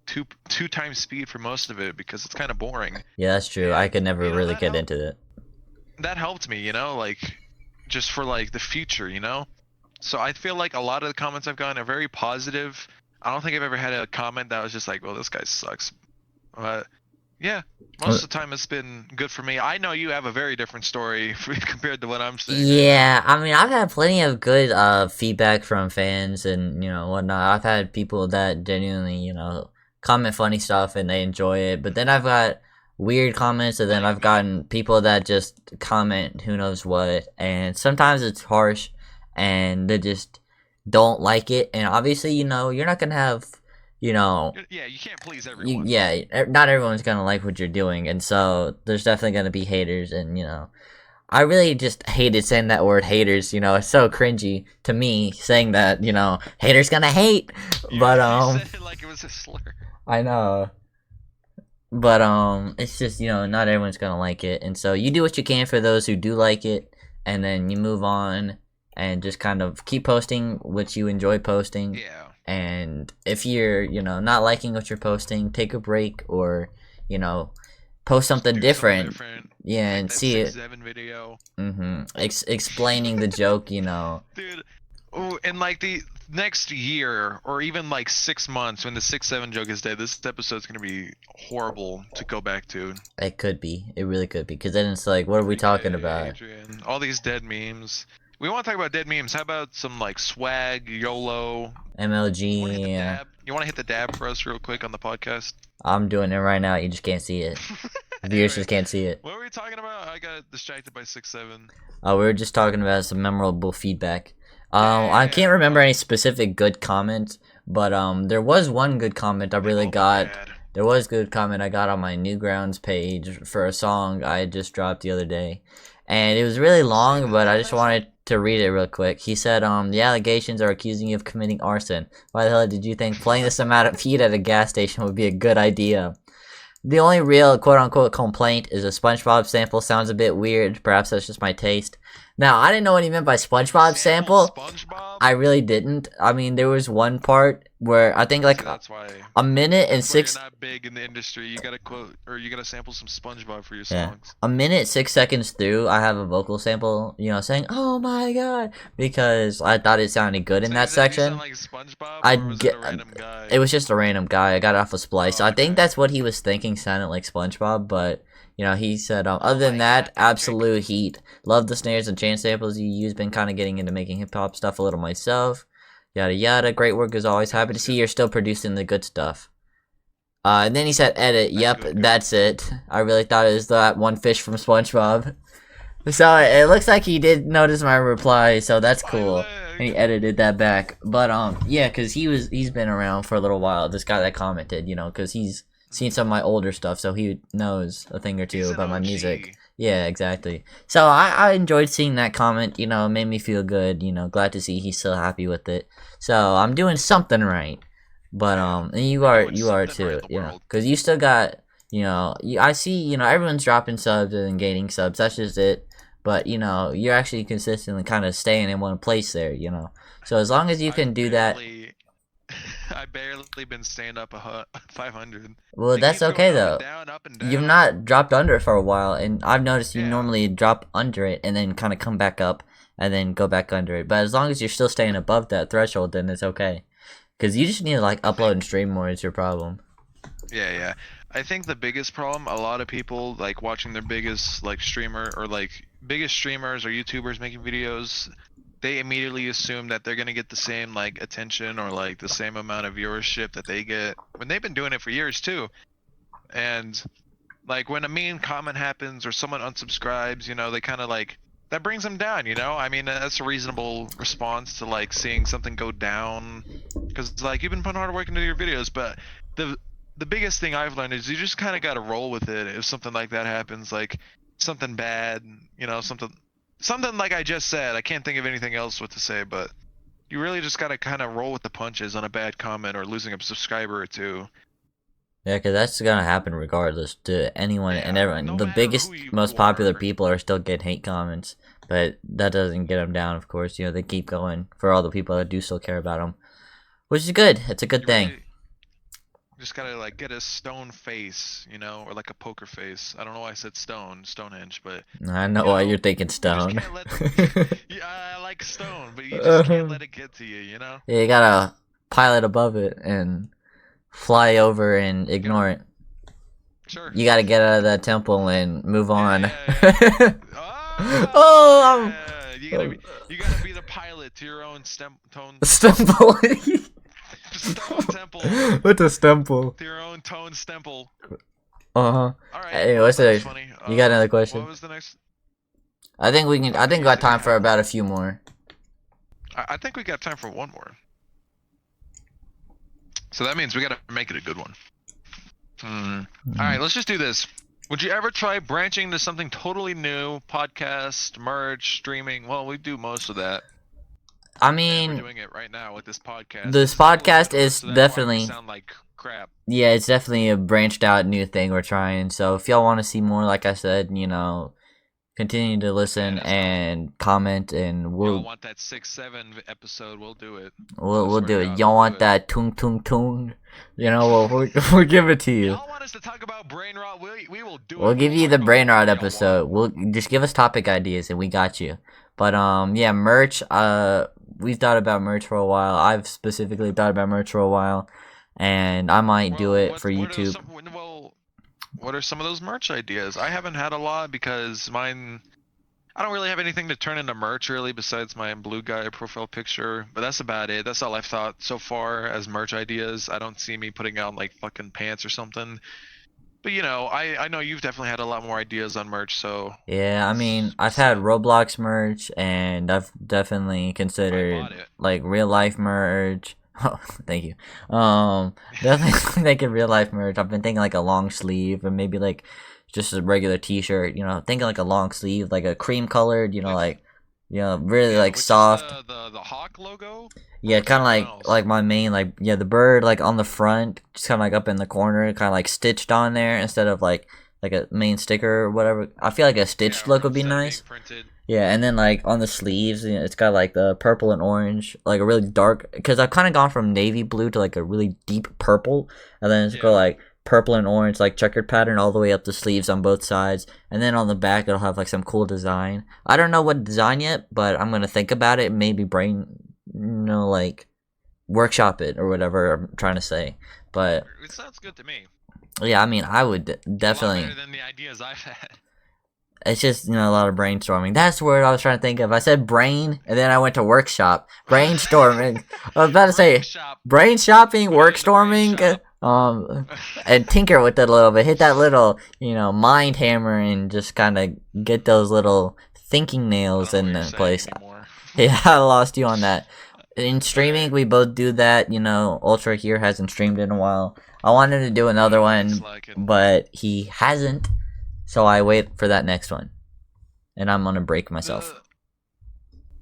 two times speed for most of it because it's kind of boring. Yeah, that's true. I could never really get into it. That helped me, just for the future, So I feel like a lot of the comments I've gotten are very positive. I don't think I've ever had a comment that was just well, this guy sucks. But yeah, most of the time it's been good for me. I know you have a very different story compared to what I'm saying. Yeah, I mean, I've had plenty of good feedback from fans and whatnot. I've had people that genuinely comment funny stuff and they enjoy it, but then I've got weird comments, and then I've gotten people that just comment who knows what, and sometimes it's harsh and they just don't like it. And obviously, you're not gonna have yeah, you can't please everyone. Not everyone's gonna like what you're doing, and so there's definitely gonna be haters. And I really just hated saying that word haters. It's so cringy to me saying that. Haters gonna hate, but you said it like it was a slur. I know, but it's just not everyone's gonna like it, and so you do what you can for those who do like it, and then you move on and just kind of keep posting what you enjoy posting. Yeah. And if you're not liking what you're posting, take a break, or post something different. Yeah, and see it. 7 video. Explaining the joke. Dude, in the next year or even 6 months when the 6-7 joke is dead, this episode's gonna be horrible to go back to. It could be. It really could be, because then it's what are we talking about? Adrian, all these dead memes. We want to talk about dead memes. How about some swag, YOLO, MLG? You want to hit the dab for us real quick on the podcast? I'm doing it right now. You just can't see it. Viewers just can't see it. What were we talking about? I got distracted by 6-7. We were just talking about some memorable feedback. I can't remember any specific good comments, but there was one good comment I really got. There was a good comment I got on my Newgrounds page for a song I just dropped the other day. And it was really long, but I just wanted to read it real quick. He said, the allegations are accusing you of committing arson. Why the hell did you think playing this amount of heat at a gas station would be a good idea? The only real quote-unquote complaint is a SpongeBob sample sounds a bit weird. Perhaps that's just my taste. Now, I didn't know what he meant by SpongeBob sample. SpongeBob? I really didn't. I mean, there was one part where I think that's why a minute and 6. You're not big in the industry. You gotta quote, or you gotta sample some SpongeBob for your songs. A minute 6 seconds through, I have a vocal sample, saying "Oh my god" because I thought it sounded good in that section. Like SpongeBob, or was it a random guy? It was just a random guy. I got it off a splice. I think that's what he was thinking sounded like SpongeBob, but. He said, other than that, absolute heat. Love the snares and chant samples you use. Been kind of getting into making hip-hop stuff a little myself. Yada yada. Great work as always. Happy to see you're still producing the good stuff. And then he said, edit. Yep, that's it. I really thought it was that one fish from SpongeBob. So it looks like he did notice my reply, so that's cool. And he edited that back. But yeah, cause he's been around for a little while. This guy that commented, you know, cause he's seen some of my older stuff, so he knows a thing or two about my music. Yeah, exactly. So I enjoyed seeing that comment. You know, it made me feel good. You know, glad to see he's still happy with it. So I'm doing something right. But and you are too. Yeah, cause you still got. You know, I see. You know, everyone's dropping subs and gaining subs. That's just it. But, you know, you're actually consistently kind of staying in one place there, you know. So as long as you can do that... I barely been staying up 500. Well, that's okay, though. Up and down. You've not dropped under it for a while, and I've noticed you normally drop under it and then kind of come back up and then go back under it. But as long as you're still staying above that threshold, then it's okay. Because you just need to, like, upload and stream more is your problem. Yeah. I think the biggest problem, a lot of people, like, watching their biggest, like, streamer or, like, biggest streamers or YouTubers making videos, they immediately assume that they're gonna get the same like attention or like the same amount of viewership that they get when they've been doing it for years too. And like when a mean comment happens or someone unsubscribes, you know, they kind of like that brings them down, you know. I mean, that's a reasonable response to like seeing something go down, because like you've been putting hard work into your videos. But the biggest thing I've learned is you just kind of got to roll with it if something like that happens, like something bad, you know, something like I just said. I can't think of anything else what to say, but you really just gotta kind of roll with the punches on a bad comment or losing a subscriber or two. Yeah, because that's gonna happen regardless to anyone and everyone. No, the biggest, most popular people are still getting hate comments, but that doesn't get them down, of course. You know, they keep going for all the people that do still care about them, which is good. It's a good thing. Just gotta like get a stone face, you know, or like a poker face. I don't know why I said Stonehenge, but I know why you're thinking stone. Yeah, I like stone, but you just can't let it get to you, you know? Yeah, you gotta pilot above it and fly over and ignore it. Sure. You gotta get out of that temple and move on. Yeah. You gotta be the pilot to your own tone. Stemple. Stone temple. What's a stemple? To your own tone stemple. All right. Hey, what's the? Funny. You got another question? What was the next? I think we can. I think we got time for about a few more. I think we got time for one more. So that means we gotta make it a good one. All right, let's just do this. Would you ever try branching to something totally new? Podcast, merch, streaming? Well, we do most of that. I mean, we're doing it right now with this podcast. This podcast is definitely sound like crap. Yeah, it's definitely a branched out new thing we're trying. So if y'all want to see more, like I said, you know, continue to listen and comment, and we'll. Y'all want that 6-7 episode? We'll do it. We'll do it. Y'all want that tung tung tung? You know, we'll give it to you. Y'all want us to talk about brain rot? We will do it. We'll give you the brain rot episode. We'll just give us topic ideas, and we got you. But yeah, merch. We've thought about merch for a while. I've specifically thought about merch for a while, and I might do it for YouTube. What are some of those merch ideas? I haven't had a lot because mine. I don't really have anything to turn into merch really besides my blue guy profile picture, but that's about it. That's all I've thought so far as merch ideas. I don't see me putting out like fucking pants or something. But you know, I know you've definitely had a lot more ideas on merch, so... Yeah, I mean, I've had Roblox merch, and I've definitely considered, like, real-life merch. Oh, thank you. Definitely thinking real-life merch. I've been thinking, like, a long sleeve, and maybe, like, just a regular t-shirt, you know, thinking, like, a long sleeve, like, a cream-colored, you know, like... You know, really like soft. The Hawk logo. Yeah, kind of like my main the bird like on the front, just kind of like up in the corner, kind of like stitched on there instead of like a main sticker or whatever. I feel like a stitched look would be nice. Yeah, and then like on the sleeves, you know, it's got like the purple and orange, like a really dark. Because I've kind of gone from navy blue to like a really deep purple, and then it's got like purple and orange like checkered pattern all the way up the sleeves on both sides, and then on the back it'll have like some cool design. I don't know what design yet, but I'm gonna think about it and maybe like workshop it or whatever I'm trying to say. But it sounds good to me. Yeah, I mean, I would definitely. A lot better than the ideas I've had. it's just, a lot of brainstorming. That's the word I was trying to think of. I said brain, and then I went to workshop. Brainstorming. I was about to say brain shopping, workstorming, and tinker with it a little bit. Hit that little, mind hammer, and just kind of get those little thinking nails in place. Yeah, I lost you on that. In streaming, we both do that. Ultra here hasn't streamed in a while. I wanted to do another one, but he hasn't. So I wait for that next one, and I'm gonna break myself.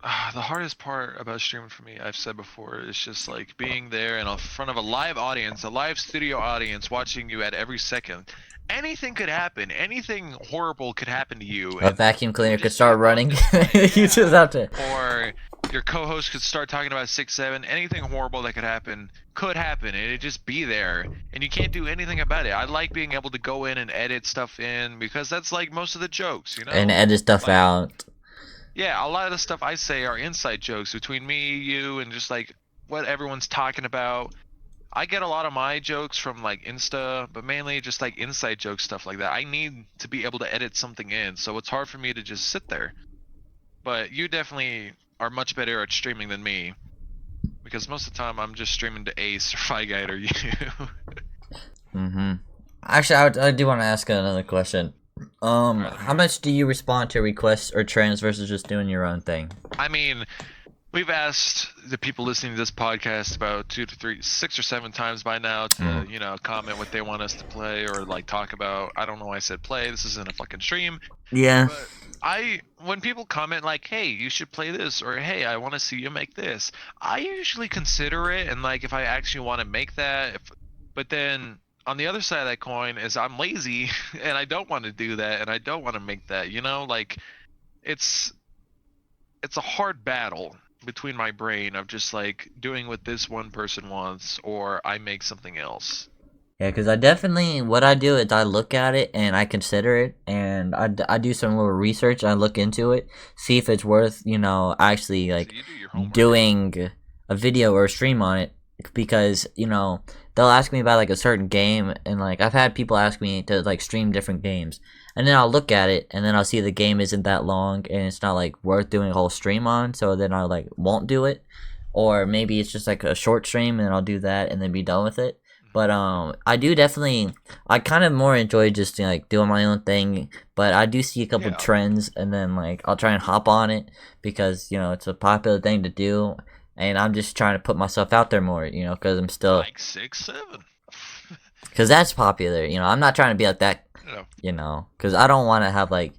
The hardest part about streaming for me, I've said before, is just like being there in front of a live audience, a live studio audience, watching you at every second. Anything could happen. Anything horrible could happen to you. A vacuum cleaner could start running. You just have to. Or your co-host could start talking about 6-7. Anything horrible that could happen, and it'd just be there, and you can't do anything about it. I like being able to go in and edit stuff in, because that's like most of the jokes, And edit stuff out. Yeah, a lot of the stuff I say are inside jokes between me, you, and just like what everyone's talking about. I get a lot of my jokes from like Insta, but mainly just like inside joke stuff like that. I need to be able to edit something in, so it's hard for me to just sit there. But you definitely are much better at streaming than me, because most of the time I'm just streaming to Ace or Fi Guide or you. Actually, I do want to ask another question. How much do you respond to requests or trends versus just doing your own thing? I mean, we've asked the people listening to this podcast about 2 to 3, 6 or 7 times by now to, comment what they want us to play or like talk about. I don't know why I said play. This isn't a fucking stream. Yeah. But when people comment like, hey, you should play this, or hey, I want to see you make this, I usually consider it, and like if I actually want to make that, but then on the other side of that coin is I'm lazy and I don't want to do that, and I don't want to make that, like it's a hard battle between my brain of just like doing what this one person wants, or I make something else. Yeah, because what I do is I look at it and I consider it, and I do some little research. I look into it, see if it's worth, actually like doing a video or a stream on it, because, they'll ask me about like a certain game, and like I've had people ask me to like stream different games, and then I'll look at it, and then I'll see the game isn't that long, and it's not like worth doing a whole stream on, so then I like won't do it, or maybe it's just like a short stream, and I'll do that and then be done with it. But I kind of more enjoy just like doing my own thing, but I do see a couple trends, and then like I'll try and hop on it, because it's a popular thing to do. And I'm just trying to put myself out there more, because I'm still like 6-7. Because that's popular, I'm not trying to be like that, because I don't want to have like,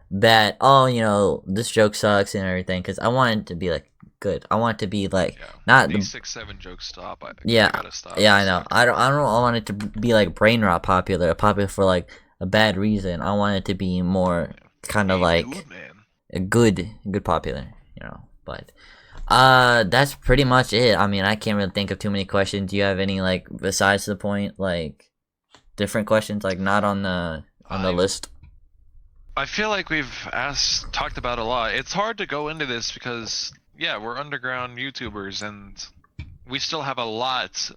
bad. This joke sucks and everything. Because I want it to be like good. I want it to be like not these 6-7 jokes stop. Gotta stop. Yeah, I know. I don't want it to be like brain rot popular for like a bad reason. I want it to be more kind of like a good popular, But. That's pretty much it. I mean, I can't really think of too many questions. Do you have any, like, besides the point, like, different questions, like, not on the list? I feel like we've talked about a lot. It's hard to go into this because, we're underground YouTubers, and we still have a lot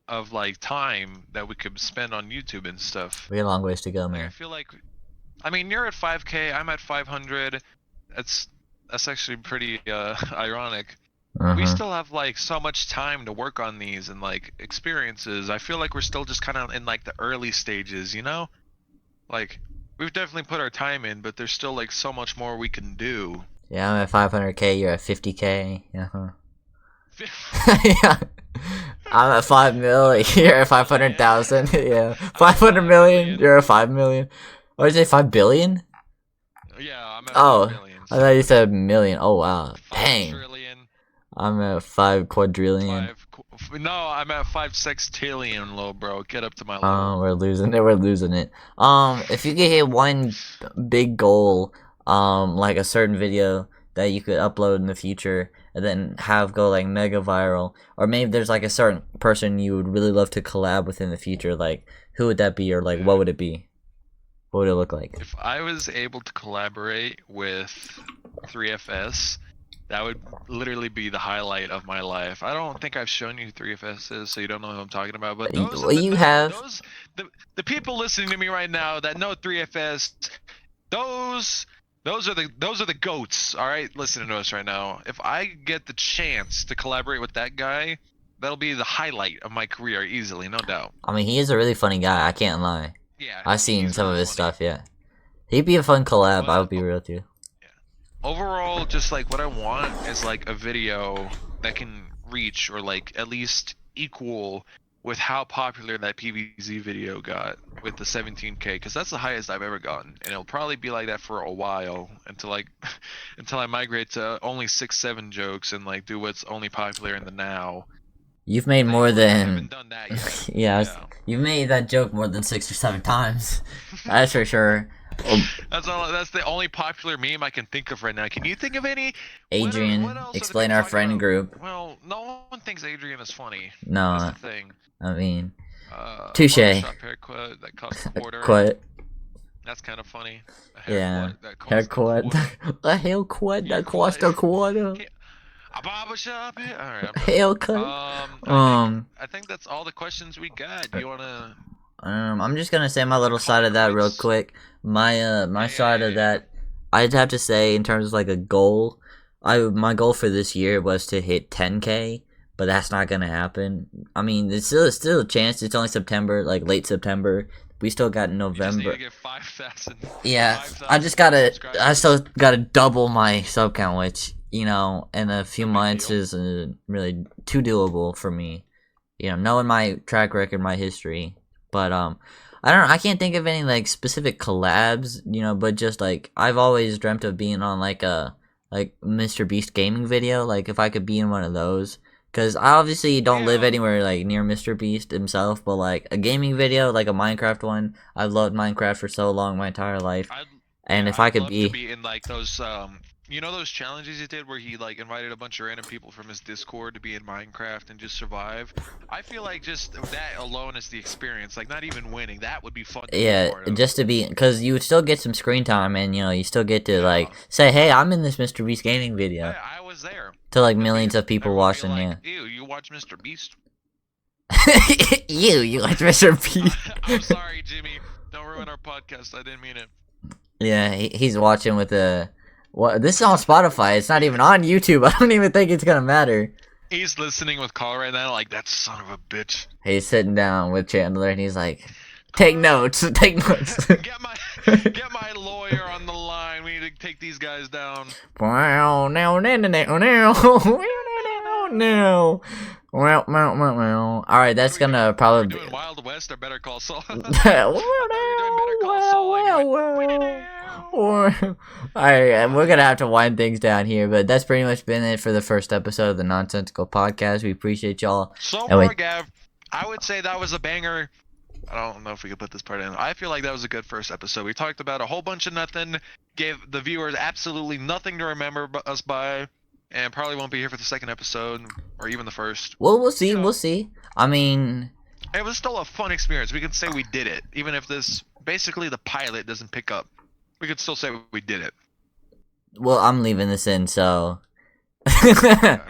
of, like, time that we could spend on YouTube and stuff. We got a long ways to go, man. I feel like, you're at 5K, I'm at 500. That's actually pretty, ironic. We still have like so much time to work on these and like experiences. I feel like we're still just kind of in like the early stages, Like we've definitely put our time in, but there's still like so much more we can do. Yeah, I'm at 500K. You're at 50K. Yeah. Yeah. I'm at 5 million. You're at 500,000. Yeah. 500 million. You're at 5 million. Or is it 5 billion? Yeah, I'm at 5 million. I thought you said million. Oh wow. 5 Dang. trillion. I'm at 5 quadrillion. No, I'm at 5 sextillion, low bro. Get up to my level. Oh, we're losing it. We're losing it. If you could hit one big goal, like a certain video that you could upload in the future, and then have go like mega viral, or maybe there's like a certain person you would really love to collab with in the future, like who would that be, or like what would it be? What would it look like? If I was able to collaborate with 3FS, that would literally be the highlight of my life. I don't think I've shown you who 3FS is, so you don't know who I'm talking about. But you have. The people listening to me right now that know 3FS, those are the goats. All right, listening to us right now. If I get the chance to collaborate with that guy, that'll be the highlight of my career easily, no doubt. I mean, he is a really funny guy. I can't lie. Yeah, I've seen he's some of really his funny. stuff. Yeah, he'd be a fun collab. I But would be real with you. overall, just like what I want is like a video that can reach or like at least equal with how popular that PVZ video got with the 17K, because that's the highest I've ever gotten, and it'll probably be like that for a while until like until I migrate to only 6-7 jokes and like do what's only popular in the now. You've made more Thankfully, I than haven't done that yet. yeah. Yeah. You've made that joke more than 6 or 7 times. That's for sure. That's the only popular meme I can think of right now. Can you think of any? Adrian, what else are the explain people our talking friend about? group. Well, no one thinks Adrian is funny. No, That's the thing. I mean, touche. Barbershop haircut that costs a quarter. Quit. That's kind of funny. A Yeah. haircut that costs Haircut. a quarter. A haircut that cost a quarter. A barbershop hair. All right. I'm done. Haircut. I think that's all the questions we got. Do you wanna? I'm just gonna say my little side of that real quick. My side of that, I'd have to say in terms of like a goal. My goal for this year was to hit 10K, but that's not gonna happen. I mean, it's still a chance. It's only September, like late September. We still got You just need November. to get 5,000. Yeah, 5,000 I just gotta. subscribers. I still gotta double my sub count, which in a few No big months deal. is really too doable for me. Knowing my track record, my history, but I don't know. I can't think of any like specific collabs, but just like I've always dreamt of being on like a Mr. Beast gaming video. Like if I could be in one of those. Cause I obviously don't live Yeah. anywhere like near Mr. Beast himself, but like a gaming video, like a Minecraft one. I've loved Minecraft for so long, my entire life. And if I I'd could love be, to be in like those those challenges he did where he like invited a bunch of random people from his Discord to be in Minecraft and just survive. I feel like just that alone is the experience. Like not even winning, that would be fun to be a yeah, part of. just to be, cause you would still get some screen time, and you still get to Yeah. like say, hey, I'm in this Mr. Beast gaming video I was there. to like The millions Beast. of people Everyone would be watching. like, ew, you watch Mr. Beast? you like Mr. Beast? I'm sorry, Jimmy. Don't ruin our podcast. I didn't mean it. Yeah, he's watching with a. What? This is on Spotify. It's not even on YouTube. I don't even think it's gonna matter. He's listening with Carl right now, like that son of a bitch. He's sitting down with Chandler, and he's like, "Take notes. Take notes." get my lawyer on the line. We need to take these guys down. Wow! Now, no. Well. All right, that's gonna We're probably. doing Wild West or Better Call Saul. Alright, we're gonna have to wind things down here, but that's pretty much been it for the first episode of the Nonsensical podcast. We appreciate y'all. So And we- far, Gav, I would say that was a banger. I don't know if we could put this part in. I feel like that was a good first episode. We talked about a whole bunch of nothing, gave the viewers absolutely nothing to remember us by, and probably won't be here for the second episode or even the first. Well, we'll see. You know. We'll see. I mean, It was still a fun experience. We can say we did it, even if this basically the pilot doesn't pick up. We could still say we did it. well, I'm leaving this in, so. yeah.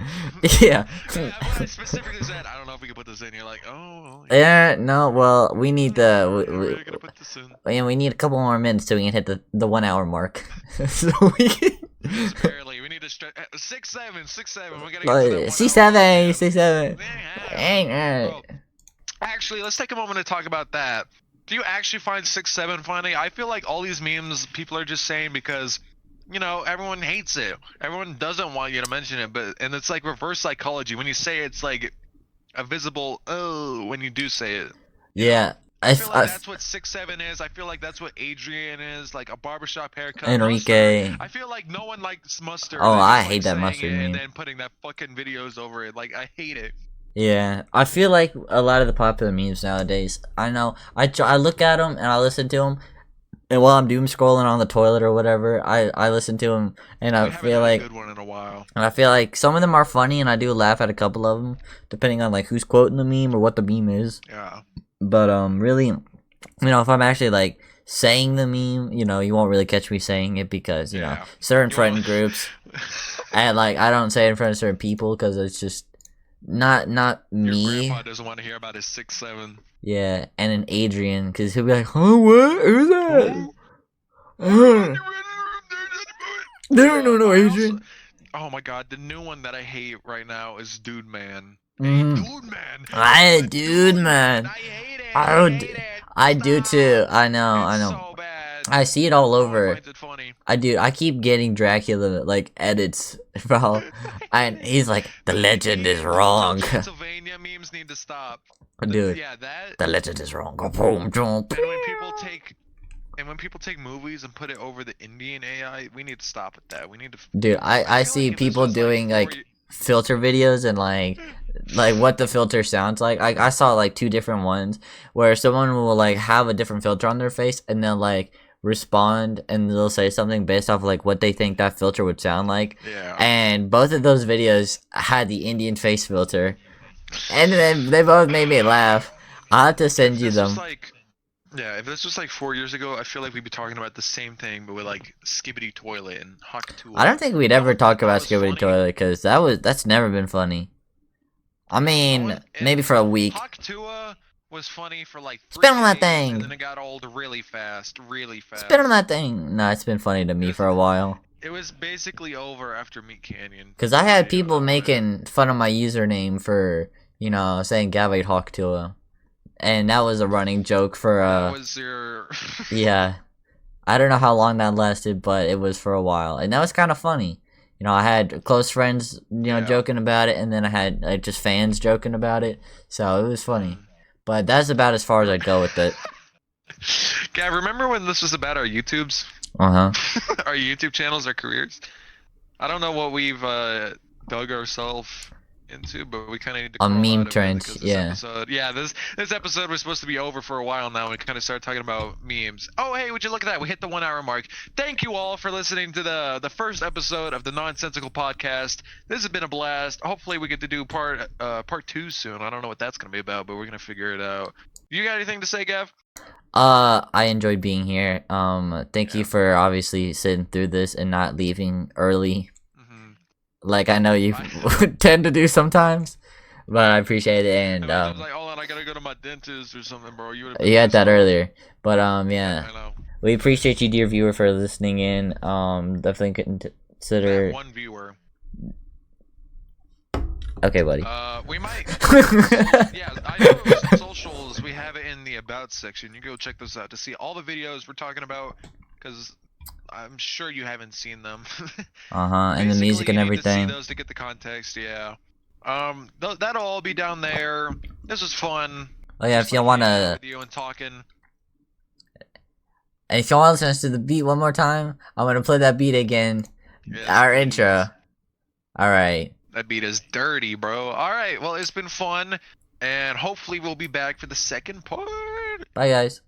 Yeah, when I specifically said, I don't know if we can put this in. You're like, oh. Yeah. No. Well, we need We're really gonna put this in. and we need a couple more minutes so we can hit the 1 hour mark. So we can. Just barely. We need to stretch 6-7. We gotta get to that 1 C7, hour. C7. Yeah. Well, actually, let's take a moment to talk about that. Do you actually find 6-7 funny? I feel like all these memes people are just saying because, everyone hates it. Everyone doesn't want you to mention it, and it's like reverse psychology. When you say it, it's like a visible oh when you do say it. Yeah. I feel like that's what 6-7 is. I feel like that's what Adrian is, like a barbershop haircut. Enrique. Mustard. I feel like no one likes mustard. Oh, and I just, hate that saying mustard it meme. And then putting that fucking videos over it. Like, I hate it. Yeah, I feel like a lot of the popular memes nowadays. I know I look at them and I listen to them, and while I'm doom scrolling on the toilet or whatever, I listen to them, and I We haven't feel had like a good one in a while. some of them are funny, and I do laugh at a couple of them, depending on like who's quoting the meme or what the meme is. Yeah. But really, if I'm actually like saying the meme, you won't really catch me saying it because Yeah. certain You friend won't- groups, and like I don't say it in front of certain people because it's just not Your me. grandpa doesn't want to hear about his 6-7. Yeah, and an Adrian, because he'll be like, "Huh, what? Who's that? No, Adrian. Oh my god, the new one that I hate right now is Dude Man. Mhm. Hey, Dude Man. I, dude, man. I hate it. I, I would- hate it. I do too. Stop. I know. It's I know. so bad. I see it all No one over. finds it funny. I keep getting Dracula like edits, bro. And he's like, the legend is wrong. Transylvania memes need to stop. Dude, Yeah, that. the legend is wrong. Boom, jump. And when people take movies and put it over the Indian AI, we need to stop at that. We need to. Dude, I feel see like if this people was, doing like 4 filter videos and like what the filter sounds like. I saw like 2 different ones where someone will like have a different filter on their face and they'll like respond and they'll say something based off like what they think that filter would sound like. Yeah. And both of those videos had the Indian face filter. And then they both made me laugh. I'll have to send you them. Yeah, if this was like 4 years ago, I feel like we'd be talking about the same thing, but with like Skibbity Toilet and Hawk2. I don't think we'd ever talk about Skibidi funny? Toilet because that's never been funny. I mean, maybe for a week. Hawk2 was funny for like 3 Spin on that days, thing. and then it got old really fast, really fast. Spit on that thing. No, it's been funny to me for a while. It was basically over after Meat Canyon. Because I had people making fun of my username for, saying Gavite Hawk2. And that was a running joke for, That was your... yeah. I don't know how long that lasted, but it was for a while. And that was kind of funny. I had close friends, joking about it, and then I had just fans joking about it. So it was funny. But that's about as far as I'd go with it. Gav, remember when this was about our YouTubes? Uh-huh. Our YouTube channels, our careers? I don't know what we've dug ourselves into, but we kind of need to on crawl meme out of it trends, because yeah. This episode was supposed to be over for a while now, and we kind of started talking about memes. Oh, hey, would you look at that? We hit the 1 hour mark. Thank you all for listening to the first episode of the Nonsensical podcast. This has been a blast. Hopefully we get to do part 2 soon. I don't know what that's gonna be about, but we're gonna figure it out. You got anything to say, Gav? I enjoyed being here. Thank you for obviously sitting through this and not leaving early. Like I know you tend to do sometimes, but I appreciate it. And I was like, hold on, I gotta go to my dentist or something, bro. You had that earlier, but yeah, I know. We appreciate you, dear viewer, for listening in. Definitely consider that 1 viewer. Okay, buddy. We might. Yeah, I know it was on socials. We have it in the about section. You go check those out to see all the videos we're talking about, because I'm sure you haven't seen them. And the music and everything. You need to see those to get the context. Yeah. That'll all be down there. This was fun. Oh yeah, if y'all wanna. Video and talking. And if y'all want to listen to the beat one more time, I'm gonna play that beat again. Yeah, our intro. All right. That beat is dirty, bro. All right. Well, it's been fun, and hopefully we'll be back for the second part. Bye, guys.